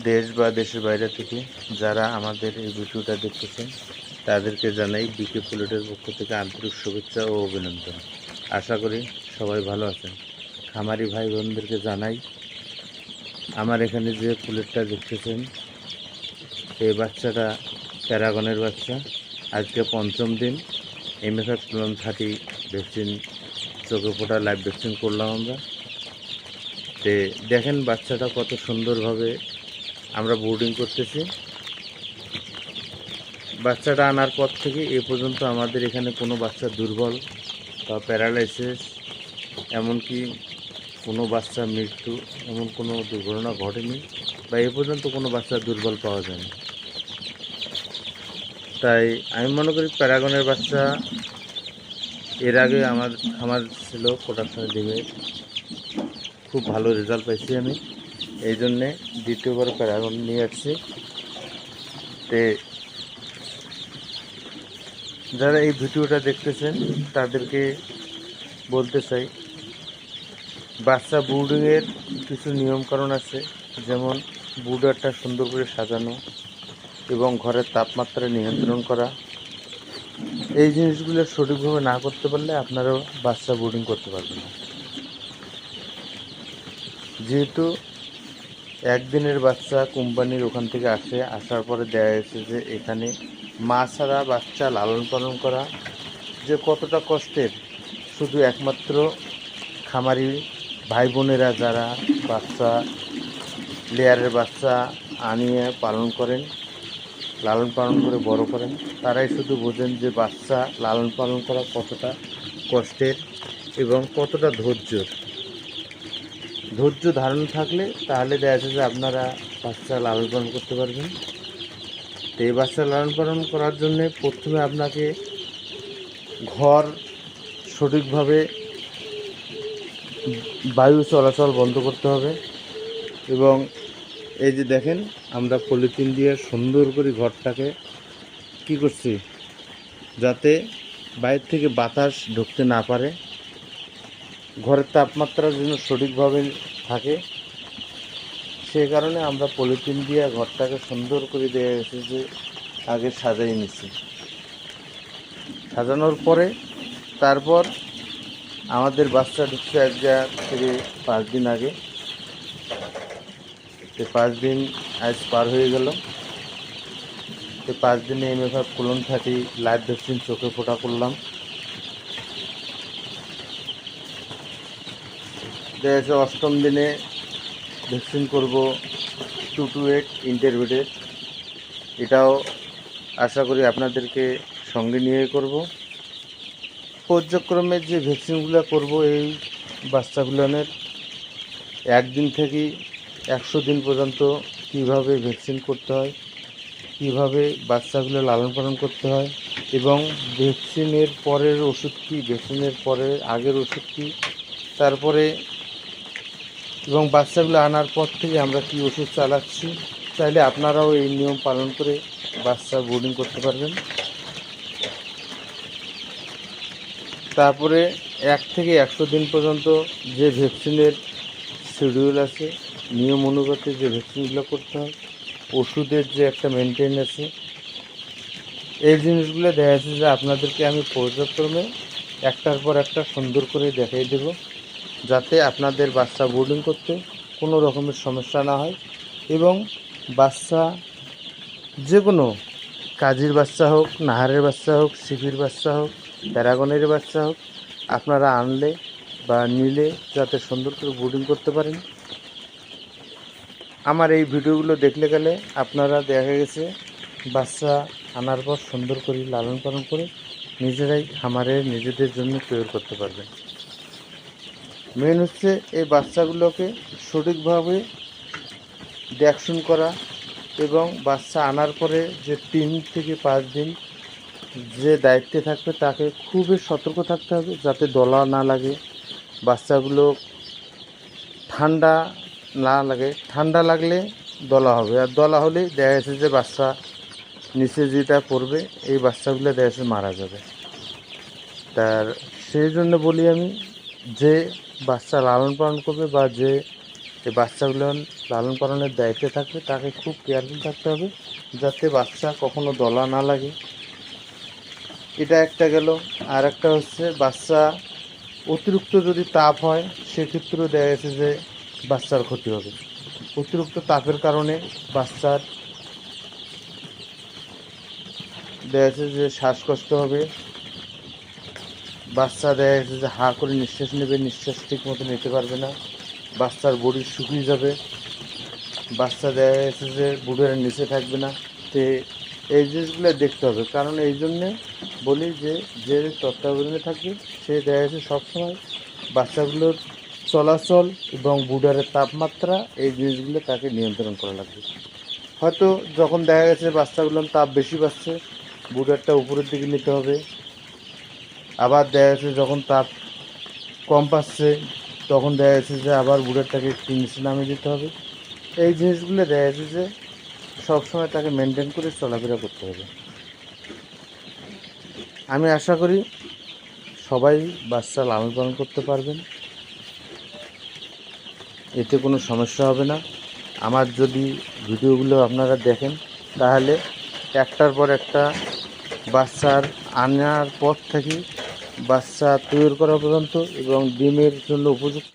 দেশ বা দেশের বাইরে থেকে যারা আমাদের এই ভিডিওটা দেখতেছেন তাদেরকে জানাই বিকে পুলেটের পক্ষ থেকে আন্তরিক শুভেচ্ছা ও অভিনন্দন। আশা করি সবাই ভালো আছেন। খামারি ভাই বোনদেরকে জানাই আমার এখানে যে পুলেটটা দেখতেছেন এই বাচ্চাটা প্যারাগনের বাচ্চা। আজকে পঞ্চম দিন MFF ক্লোন 30 ভ্যাকসিন চোখে ফোটা লাইভ ভ্যাকসিন করলাম আমরা। দেখেন বাচ্চাটা কত সুন্দরভাবে আমরা বোর্ডিং করতেছি। বাচ্চাটা আনার পর থেকে এ পর্যন্ত আমাদের এখানে কোনো বাচ্চা দুর্বল বা প্যারালাইসিস এমনকি কোনো বাচ্চা মৃত্যু এমন কোনো দুর্ঘটনা ঘটেনি বা এ পর্যন্ত কোনো বাচ্চা দুর্বল পাওয়া যায়নি। তাই আমি মনে করি প্যারাগনের বাচ্চা এর আগে আমার ছিল প্রোডাকশনের ডিমে খুব ভালো রেজাল্ট পাইছি আমি, এই জন্যে দ্বিতীয়বার প্যারাগন নিয়ে আসছি। যারা এই ভিডিওটা দেখতেছেন তাদেরকে বলতে চাই বাচ্চা ব্রুডিংয়ের কিছু নিয়মকানুন আছে, যেমন ব্রুডারটা সুন্দর করে সাজানো এবং ঘরের তাপমাত্রা নিয়ন্ত্রণ করা। এই জিনিসগুলো সঠিকভাবে না করতে পারলে আপনারাও বাচ্চা ব্রুডিং করতে পারবেন না। যেহেতু একদিনের বাচ্চা কোম্পানির ওখান থেকে আসার পরে দেখা যাচ্ছে যে এখানে মা ছাড়া বাচ্চা লালন পালন করা যে কতটা কষ্টের, শুধু একমাত্র খামারি ভাই বোনেরা যারা বাচ্চা লেয়ারের বাচ্চা আনিয়ে পালন করেন, লালন পালন করে বড় করেন, তারাই শুধু বোঝেন যে বাচ্চা লালন পালন করা কতটা কষ্টের এবং কতটা ধৈর্য ধারণ থাকলে তাহলে দেখা যাচ্ছে যে আপনারা বাচ্চা লালন পালন করতে পারবেন। তো এই বাচ্চা লালন পালন করার জন্যে প্রথমে আপনাকে ঘর সঠিকভাবে বায়ু চলাচল বন্ধ করতে হবে এবং এই যে দেখেন আমরা পলিথিন দিয়ে সুন্দর করে ঘরটাকে কী করছি যাতে বাইরে থেকে বাতাস ঢুকতে না পারে, ঘরের তাপমাত্রা যেন সঠিকভাবে থাকে, সেই কারণে আমরা পলিথিন দিয়ে ঘরটাকে সুন্দর করে দেওয়া গেছে যে আগে সাজাই নিচ্ছি। সাজানোর পরে তারপর আমাদের বাচ্চা ঢুকছে আজ থেকে 5 দিন আগে। 5 দিন আজ পার হয়ে গেল। 5 দিনে MFF ক্লোন 30 লাইভ ভ্যাকসিন চোখে ফোটা করলাম। দেখা যাচ্ছে 8ম দিনে ভ্যাকসিন করব 228 ইন্টারভিটেড। এটাও আশা করি আপনাদেরকে সঙ্গে নিয়ে করব। পর্যায়ক্রমে যে ভ্যাকসিনগুলো করব এই বাচ্চাগুলোনের 1 দিন থেকে 100 দিন পর্যন্ত কীভাবে ভ্যাকসিন করতে হয়, কীভাবে বাচ্চাগুলো লালন পালন করতে হয় এবং ভ্যাকসিনের পরের ওষুধ কী, ভ্যাকসিনের পরে আগের ওষুধ কী, তারপরে এবং বাচ্চাগুলো আনার পর থেকে আমরা কী ওষুধ চালাচ্ছি, চাইলে আপনারাও এই নিয়ম পালন করে বাচ্চা বোর্ডিং করতে পারবেন। তারপরে 1 থেকে 100 দিন পর্যন্ত যে ভ্যাকসিনের শিডিউল আছে, নিয়ম অনুপাতে যে ভ্যাকসিনগুলো করতে হয়, ওষুধের যে একটা মেনটেন আছে, এই জিনিসগুলো দেখা যাচ্ছে যে আপনাদেরকে আমি পর্যায়ক্রমে একটার পর একটা সুন্দর করে দেখিয়ে দেব, যাতে আপনাদের বাচ্চা বোর্ডিং করতে কোনো রকমের সমস্যা না হয় এবং বাচ্চা যে কোনো কাজীর বাচ্চা হোক, নাহারের বাচ্চা হোক, সিপির বাচ্চা হোক, প্যারাগনের বাচ্চা হোক, আপনারা আনলে বা নিলে যাতে সুন্দর করে বোর্ডিং করতে পারেন। আমার এই ভিডিওগুলো দেখলে গেলে আপনারা দেখা গেছে বাচ্চা আনার পর সুন্দর করে লালন পালন করে নিজেরাই খামারে নিজেদের জন্য তৈরি করতে পারবেন। মেন হচ্ছে এই বাচ্চাগুলোকে সঠিকভাবে দেখশন করা এবং বাচ্চা আনার পরে যে 3 থেকে 5 দিন যে দায়িত্বে থাকবে তাকে খুবই সতর্ক থাকতে হবে যাতে দলা না লাগে, বাচ্চাগুলো ঠান্ডা না লাগে। ঠান্ডা লাগলে দলা হবে, আর দলা হলে দেখা যাচ্ছে যে বাচ্চা নিচে যেটা পড়বে এই বাচ্চাগুলো দেখা যাচ্ছে মারা যাবে। সেই জন্য বলি আমি যে বাচ্চা লালন পালন করবে বা যে এই বাচ্চাগুলো লালন পালনের দায়িত্বে থাকবে, তাকে খুব কেয়ারফুল থাকতে হবে যাতে বাচ্চা কখনো দলা না লাগে। এটা একটা গেল। আর একটা হচ্ছে বাচ্চা অতিরিক্ত যদি তাপ হয় সেক্ষেত্রেও দেখা গেছে যে বাচ্চার ক্ষতি হবে। অতিরিক্ত তাপের কারণে বাচ্চার দেখা যাচ্ছে যে শ্বাসকষ্ট হবে, বাচ্চা দেখা যাচ্ছে যে হাঁ করে নিঃশ্বাস নেবে, নিঃশ্বাস ঠিক মতো নিতে পারবে না, বাচ্চার বডি শুকিয়ে যাবে, বাচ্চা দেখা যাচ্ছে যে বুড়ের নিচে থাকবে না। তো এই জিনিসগুলো দেখতে হবে, কারণ এই জন্যে বলি যে যে তত্ত্বাবধানে থাকবে সে দেখা যাচ্ছে সবসময় বাচ্চাগুলোর চলাচল এবং বুডারের তাপমাত্রা এই জিনিসগুলো তাকে নিয়ন্ত্রণ করা লাগবে। হয়তো যখন দেখা গেছে বাচ্চাগুলোর তাপ বেশি পাচ্ছে বুডারটা উপরের দিকে নিতে হবে, আবার দেখা যাচ্ছে যখন তাপ কম পাচ্ছে তখন দেখা যাচ্ছে যে আবার বুডারটাকে একটু নিচে নামিয়ে দিতে হবে। এই জিনিসগুলো দেখা যাচ্ছে যে সবসময় তাকে মেনটেন করে চলাফেরা করতে হবে। আমি আশা করি সবাই বাচ্চা লালন পালন করতে পারবেন, এতে কোনো সমস্যা হবে না। আমার যদি ভিডিওগুলো আপনারা দেখেন তাহলে একটার পর একটা বাচ্চার আনার পর থেকে বাচ্চা তৈরি করা পর্যন্ত এবং ডিমের জন্য উপযুক্ত